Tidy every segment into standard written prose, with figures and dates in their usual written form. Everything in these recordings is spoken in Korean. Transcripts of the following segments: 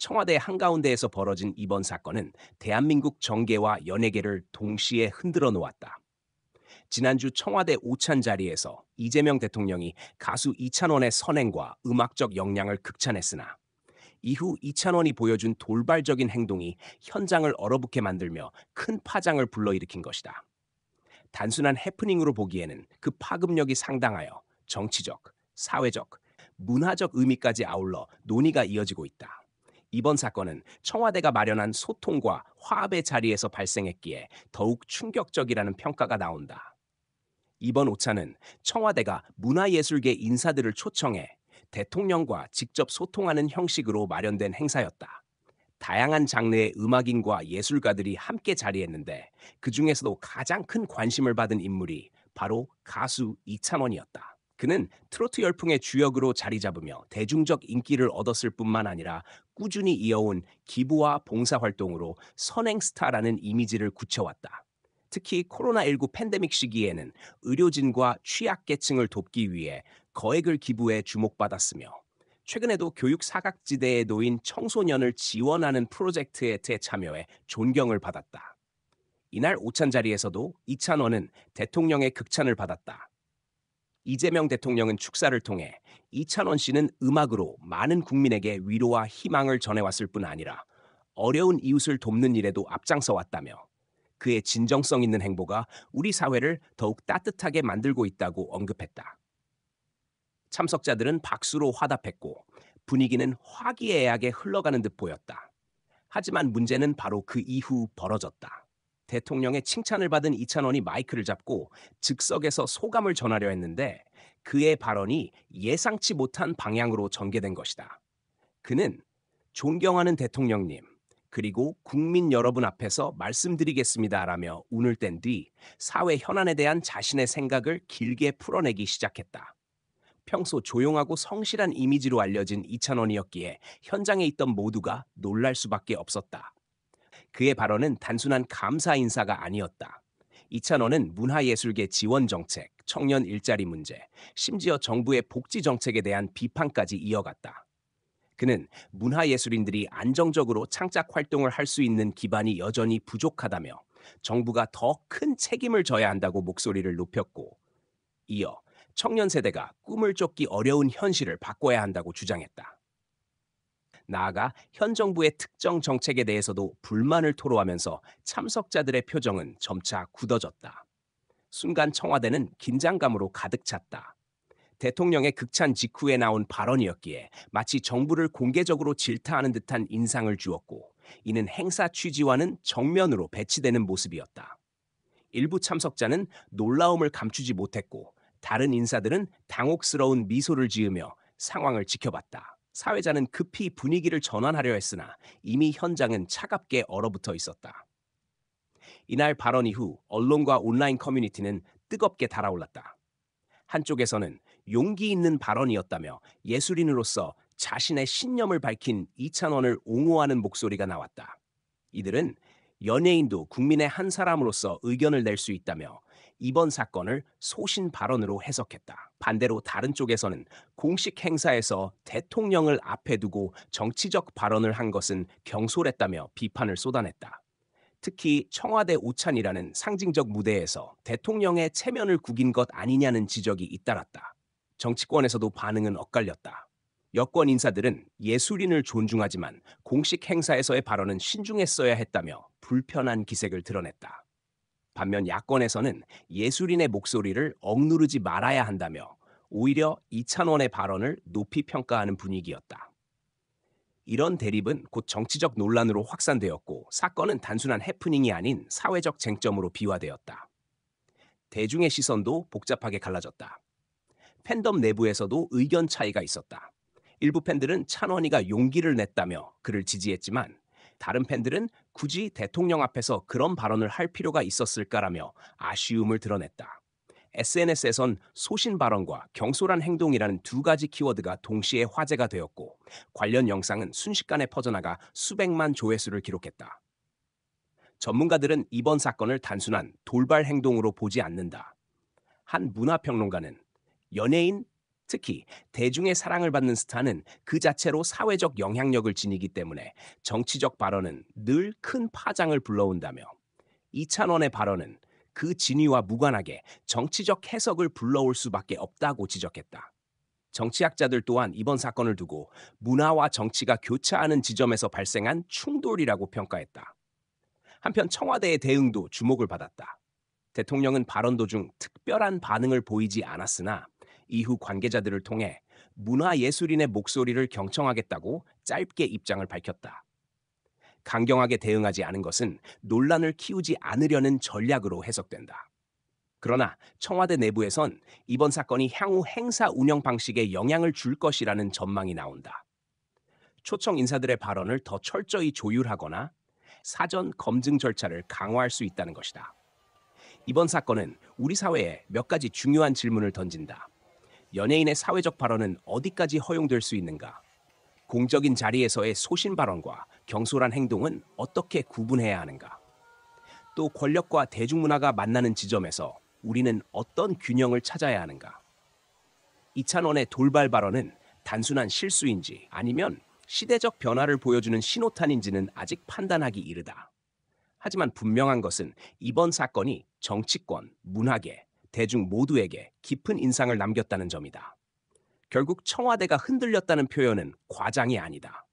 청와대 한가운데에서 벌어진 이번 사건은 대한민국 정계와 연예계를 동시에 흔들어 놓았다. 지난주 청와대 오찬 자리에서 이재명 대통령이 가수 이찬원의 선행과 음악적 역량을 극찬했으나 이후 이찬원이 보여준 돌발적인 행동이 현장을 얼어붙게 만들며 큰 파장을 불러일으킨 것이다. 단순한 해프닝으로 보기에는 그 파급력이 상당하여 정치적, 사회적, 문화적 의미까지 아울러 논의가 이어지고 있다. 이번 사건은 청와대가 마련한 소통과 화합의 자리에서 발생했기에 더욱 충격적이라는 평가가 나온다. 이번 오차는 청와대가 문화예술계 인사들을 초청해 대통령과 직접 소통하는 형식으로 마련된 행사였다. 다양한 장르의 음악인과 예술가들이 함께 자리했는데 그 중에서도 가장 큰 관심을 받은 인물이 바로 가수 이찬원이었다. 그는 트로트 열풍의 주역으로 자리 잡으며 대중적 인기를 얻었을 뿐만 아니라 꾸준히 이어온 기부와 봉사활동으로 선행스타라는 이미지를 굳혀왔다. 특히 코로나19 팬데믹 시기에는 의료진과 취약계층을 돕기 위해 거액을 기부해 주목받았으며 최근에도 교육 사각지대에 놓인 청소년을 지원하는 프로젝트에 참여해 존경을 받았다. 이날 오찬 자리에서도 이찬원은 대통령의 극찬을 받았다. 이재명 대통령은 축사를 통해 이찬원 씨는 음악으로 많은 국민에게 위로와 희망을 전해왔을 뿐 아니라 어려운 이웃을 돕는 일에도 앞장서 왔다며 그의 진정성 있는 행보가 우리 사회를 더욱 따뜻하게 만들고 있다고 언급했다. 참석자들은 박수로 화답했고 분위기는 화기애애하게 흘러가는 듯 보였다. 하지만 문제는 바로 그 이후 벌어졌다. 대통령의 칭찬을 받은 이찬원이 마이크를 잡고 즉석에서 소감을 전하려 했는데 그의 발언이 예상치 못한 방향으로 전개된 것이다. 그는 존경하는 대통령님, 그리고 국민 여러분 앞에서 말씀드리겠습니다라며 운을 뗀 뒤 사회 현안에 대한 자신의 생각을 길게 풀어내기 시작했다. 평소 조용하고 성실한 이미지로 알려진 이찬원이었기에 현장에 있던 모두가 놀랄 수밖에 없었다. 그의 발언은 단순한 감사 인사가 아니었다. 이찬원은 문화예술계 지원 정책, 청년 일자리 문제, 심지어 정부의 복지 정책에 대한 비판까지 이어갔다. 그는 문화예술인들이 안정적으로 창작 활동을 할 수 있는 기반이 여전히 부족하다며 정부가 더 큰 책임을 져야 한다고 목소리를 높였고, 이어 청년 세대가 꿈을 쫓기 어려운 현실을 바꿔야 한다고 주장했다. 나아가 현 정부의 특정 정책에 대해서도 불만을 토로하면서 참석자들의 표정은 점차 굳어졌다. 순간 청와대는 긴장감으로 가득 찼다. 대통령의 극찬 직후에 나온 발언이었기에 마치 정부를 공개적으로 질타하는 듯한 인상을 주었고, 이는 행사 취지와는 정면으로 배치되는 모습이었다. 일부 참석자는 놀라움을 감추지 못했고, 다른 인사들은 당혹스러운 미소를 지으며 상황을 지켜봤다. 사회자는 급히 분위기를 전환하려 했으나 이미 현장은 차갑게 얼어붙어 있었다. 이날 발언 이후 언론과 온라인 커뮤니티는 뜨겁게 달아올랐다. 한쪽에서는 용기 있는 발언이었다며 예술인으로서 자신의 신념을 밝힌 이찬원을 옹호하는 목소리가 나왔다. 이들은 연예인도 국민의 한 사람으로서 의견을 낼 수 있다며 이번 사건을 소신 발언으로 해석했다. 반대로 다른 쪽에서는 공식 행사에서 대통령을 앞에 두고 정치적 발언을 한 것은 경솔했다며 비판을 쏟아냈다. 특히 청와대 오찬이라는 상징적 무대에서 대통령의 체면을 구긴 것 아니냐는 지적이 잇따랐다. 정치권에서도 반응은 엇갈렸다. 여권 인사들은 예술인을 존중하지만 공식 행사에서의 발언은 신중했어야 했다며 불편한 기색을 드러냈다. 반면 야권에서는 예술인의 목소리를 억누르지 말아야 한다며 오히려 이찬원의 발언을 높이 평가하는 분위기였다. 이런 대립은 곧 정치적 논란으로 확산되었고 사건은 단순한 해프닝이 아닌 사회적 쟁점으로 비화되었다. 대중의 시선도 복잡하게 갈라졌다. 팬덤 내부에서도 의견 차이가 있었다. 일부 팬들은 찬원이가 용기를 냈다며 그를 지지했지만 다른 팬들은 굳이 대통령 앞에서 그런 발언을 할 필요가 있었을까라며 아쉬움을 드러냈다. SNS에선 소신 발언과 경솔한 행동이라는 두 가지 키워드가 동시에 화제가 되었고 관련 영상은 순식간에 퍼져나가 수백만 조회수를 기록했다. 전문가들은 이번 사건을 단순한 돌발 행동으로 보지 않는다. 한 문화평론가는 연예인, 특히 대중의 사랑을 받는 스타는 그 자체로 사회적 영향력을 지니기 때문에 정치적 발언은 늘 큰 파장을 불러온다며 이찬원의 발언은 그 진위와 무관하게 정치적 해석을 불러올 수밖에 없다고 지적했다. 정치학자들 또한 이번 사건을 두고 문화와 정치가 교차하는 지점에서 발생한 충돌이라고 평가했다. 한편 청와대의 대응도 주목을 받았다. 대통령은 발언 도중 특별한 반응을 보이지 않았으나 이후 관계자들을 통해 문화예술인의 목소리를 경청하겠다고 짧게 입장을 밝혔다. 강경하게 대응하지 않은 것은 논란을 키우지 않으려는 전략으로 해석된다. 그러나 청와대 내부에선 이번 사건이 향후 행사 운영 방식에 영향을 줄 것이라는 전망이 나온다. 초청 인사들의 발언을 더 철저히 조율하거나 사전 검증 절차를 강화할 수 있다는 것이다. 이번 사건은 우리 사회에 몇 가지 중요한 질문을 던진다. 연예인의 사회적 발언은 어디까지 허용될 수 있는가? 공적인 자리에서의 소신 발언과 경솔한 행동은 어떻게 구분해야 하는가? 또 권력과 대중문화가 만나는 지점에서 우리는 어떤 균형을 찾아야 하는가? 이찬원의 돌발 발언은 단순한 실수인지 아니면 시대적 변화를 보여주는 신호탄인지는 아직 판단하기 이르다. 하지만 분명한 것은 이번 사건이 정치권, 문화계, 대중 모두에게 깊은 인상을 남겼다는 점이다. 결국 청와대가 흔들렸다는 표현은 과장이 아니다.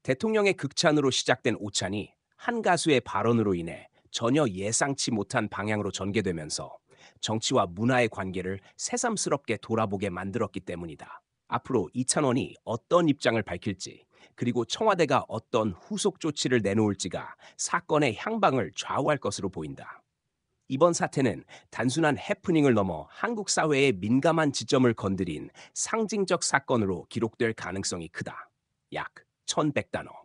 대통령의 극찬으로 시작된 오찬이 한 가수의 발언으로 인해 전혀 예상치 못한 방향으로 전개되면서 정치와 문화의 관계를 새삼스럽게 돌아보게 만들었기 때문이다. 앞으로 이찬원이 어떤 입장을 밝힐지, 그리고 청와대가 어떤 후속 조치를 내놓을지가 사건의 향방을 좌우할 것으로 보인다. 이번 사태는 단순한 해프닝을 넘어 한국 사회의 민감한 지점을 건드린 상징적 사건으로 기록될 가능성이 크다. 약 1100단어.